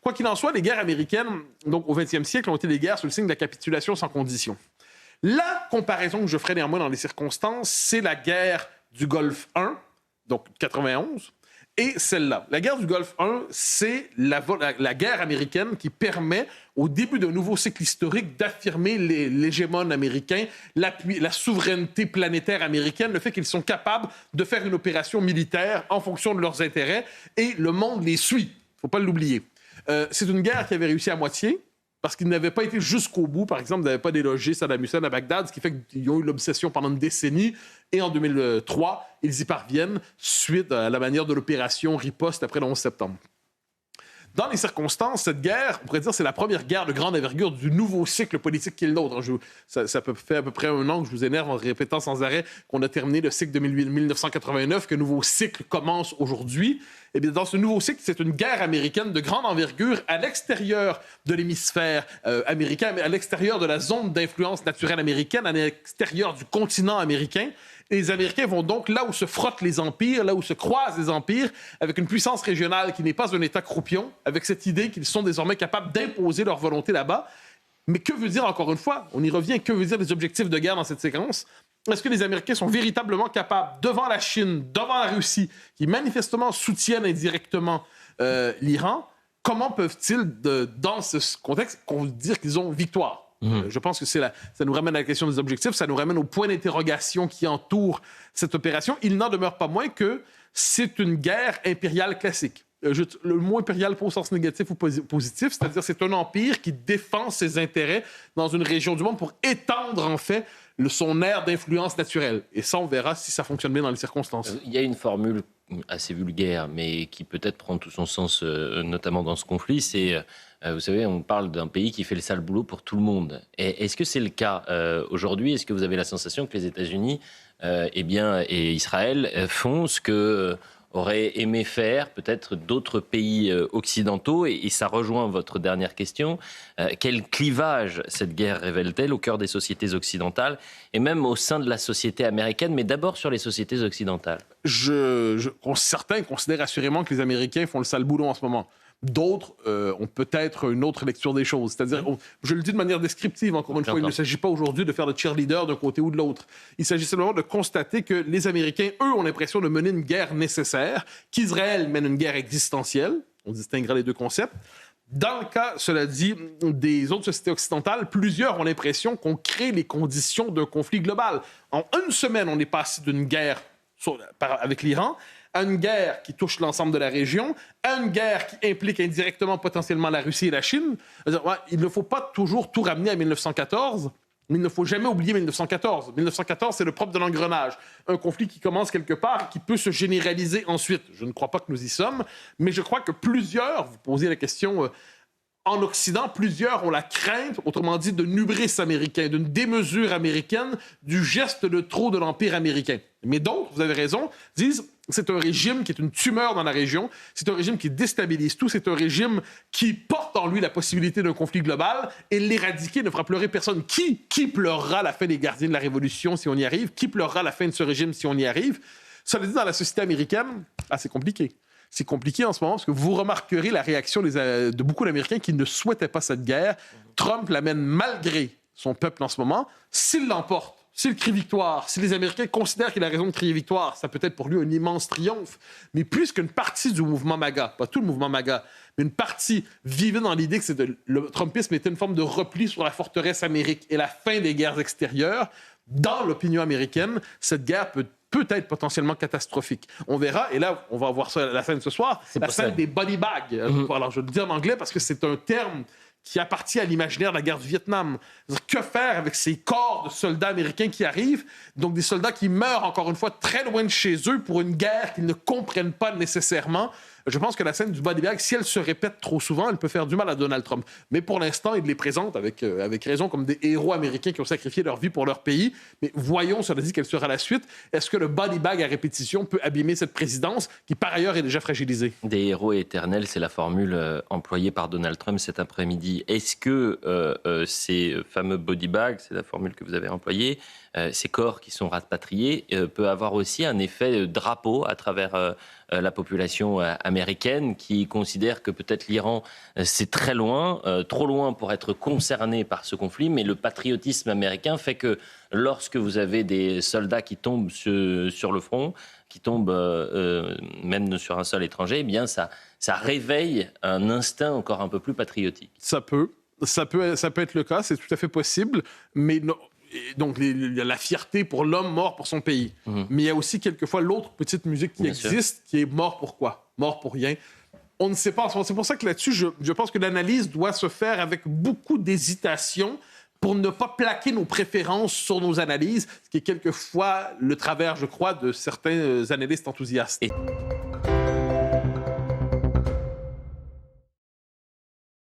Quoi qu'il en soit, les guerres américaines, donc au XXe siècle, ont été des guerres sous le signe de la capitulation sans condition. La comparaison que je ferai néanmoins dans les circonstances, c'est la guerre du Golfe 1, donc 91, et celle-là. La guerre du Golfe 1, c'est la guerre américaine qui permet, au début d'un nouveau cycle historique, d'affirmer l'hégémone américain, la souveraineté planétaire américaine, le fait qu'ils sont capables de faire une opération militaire en fonction de leurs intérêts, et le monde les suit. Il ne faut pas l'oublier. C'est une guerre qui avait réussi à moitié, parce qu'ils n'avaient pas été jusqu'au bout. Par exemple, ils n'avaient pas délogé Saddam Hussein à Bagdad, ce qui fait qu'ils ont eu l'obsession pendant une décennie. Et en 2003, ils y parviennent suite à la manière de l'opération riposte après le 11 septembre. Dans les circonstances, cette guerre, on pourrait dire, c'est la première guerre de grande envergure du nouveau cycle politique qui est le nôtre. Ça fait à peu près un an que je vous énerve en répétant sans arrêt qu'on a terminé le cycle de 1989, que le nouveau cycle commence aujourd'hui. Eh bien, dans ce nouveau cycle, c'est une guerre américaine de grande envergure à l'extérieur de l'hémisphère américain, à l'extérieur de la zone d'influence naturelle américaine, à l'extérieur du continent américain. Et les Américains vont donc là où se frottent les empires, là où se croisent les empires, avec une puissance régionale qui n'est pas un État croupion, avec cette idée qu'ils sont désormais capables d'imposer leur volonté là-bas. Mais que veut dire, encore une fois, on y revient, que veut dire les objectifs de guerre dans cette séquence? Est-ce que les Américains sont véritablement capables, devant la Chine, devant la Russie, qui manifestement soutiennent indirectement l'Iran, comment peuvent-ils, dans ce contexte, dire qu'ils ont victoire? Je pense que ça nous ramène à la question des objectifs, ça nous ramène au point d'interrogation qui entoure cette opération. Il n'en demeure pas moins que c'est une guerre impériale classique. Le mot impérial pas au sens négatif ou positif, c'est-à-dire c'est un empire qui défend ses intérêts dans une région du monde pour étendre en fait son aire d'influence naturelle. Et ça, on verra si ça fonctionne bien dans les circonstances. Il y a une formule assez vulgaire, mais qui peut-être prend tout son sens, notamment dans ce conflit, c'est, vous savez, on parle d'un pays qui fait le sale boulot pour tout le monde. Et est-ce que c'est le cas aujourd'hui? Est-ce que vous avez la sensation que les États-Unis et Israël font ce que auraient aimé faire peut-être d'autres pays occidentaux, et ça rejoint votre dernière question. Quel clivage cette guerre révèle-t-elle au cœur des sociétés occidentales et même au sein de la société américaine, mais d'abord sur les sociétés occidentales? Certains considèrent assurément que les Américains font le sale boulot en ce moment. D'autres ont peut-être une autre lecture des choses. C'est-à-dire, je le dis de manière descriptive, encore une fois, il ne s'agit pas aujourd'hui de faire le cheerleader d'un côté ou de l'autre. Il s'agit simplement de constater que les Américains, eux, ont l'impression de mener une guerre nécessaire, qu'Israël mène une guerre existentielle. On distinguera les deux concepts. Dans le cas, cela dit, des autres sociétés occidentales, plusieurs ont l'impression qu'on crée les conditions d'un conflit global. En une semaine, on est passé d'une guerre avec l'Iran à une guerre qui touche l'ensemble de la région, à une guerre qui implique indirectement potentiellement la Russie et la Chine. Il ne faut pas toujours tout ramener à 1914, mais il ne faut jamais oublier 1914. 1914, c'est le propre de l'engrenage. Un conflit qui commence quelque part, qui peut se généraliser ensuite. Je ne crois pas que nous y sommes, mais je crois que plusieurs, vous posez la question... En Occident, plusieurs ont la crainte, autrement dit, de hubris américain, d'une démesure américaine, du geste de trop de l'Empire américain. Mais d'autres, vous avez raison, disent c'est un régime qui est une tumeur dans la région, c'est un régime qui déstabilise tout, c'est un régime qui porte en lui la possibilité d'un conflit global, et l'éradiquer ne fera pleurer personne. Qui pleurera la fin des gardiens de la Révolution si on y arrive? Qui pleurera la fin de ce régime si on y arrive? Cela dit, dans la société américaine, c'est compliqué. C'est compliqué en ce moment parce que vous remarquerez la réaction de beaucoup d'Américains qui ne souhaitaient pas cette guerre. Trump l'amène malgré son peuple en ce moment. S'il l'emporte, s'il crie victoire, si les Américains considèrent qu'il a raison de crier victoire, ça peut être pour lui un immense triomphe. Mais puisqu'une partie du mouvement MAGA, pas tout le mouvement MAGA, mais une partie vivait dans l'idée que le Trumpisme était une forme de repli sur la forteresse Amérique et la fin des guerres extérieures, dans l'opinion américaine, cette guerre peut être potentiellement catastrophique. On verra, et là, on va voir ça à la scène ce soir, la scène des body bags. Alors, je le dis en anglais parce que c'est un terme qui appartient à l'imaginaire de la guerre du Vietnam. Que faire avec ces corps de soldats américains qui arrivent, donc des soldats qui meurent, encore une fois, très loin de chez eux pour une guerre qu'ils ne comprennent pas nécessairement? Je pense que la scène du body bag, si elle se répète trop souvent, elle peut faire du mal à Donald Trump. Mais pour l'instant, il les présente avec raison comme des héros américains qui ont sacrifié leur vie pour leur pays. Mais voyons, cela dit, quelle sera la suite. Est-ce que le body bag à répétition peut abîmer cette présidence qui, par ailleurs, est déjà fragilisée? Des héros éternels, c'est la formule employée par Donald Trump cet après-midi. Est-ce que ces fameux body bags, c'est la formule que vous avez employée, ces corps qui sont rapatriés, peut avoir aussi un effet drapeau à travers la population américaine qui considère que peut-être l'Iran, c'est très loin, trop loin pour être concerné par ce conflit, mais le patriotisme américain fait que lorsque vous avez des soldats qui tombent sur le front, qui tombent même sur un sol étranger, eh bien ça réveille un instinct encore un peu plus patriotique. Ça peut être le cas, c'est tout à fait possible, mais donc il y a la fierté pour l'homme mort pour son pays. Mais il y a aussi quelquefois l'autre petite musique qui existe, qui est mort pour quoi? Mort pour rien. On ne sait pas. C'est pour ça que là-dessus, je pense que l'analyse doit se faire avec beaucoup d'hésitation pour ne pas plaquer nos préférences sur nos analyses, ce qui est quelquefois le travers, je crois, de certains analystes enthousiastes.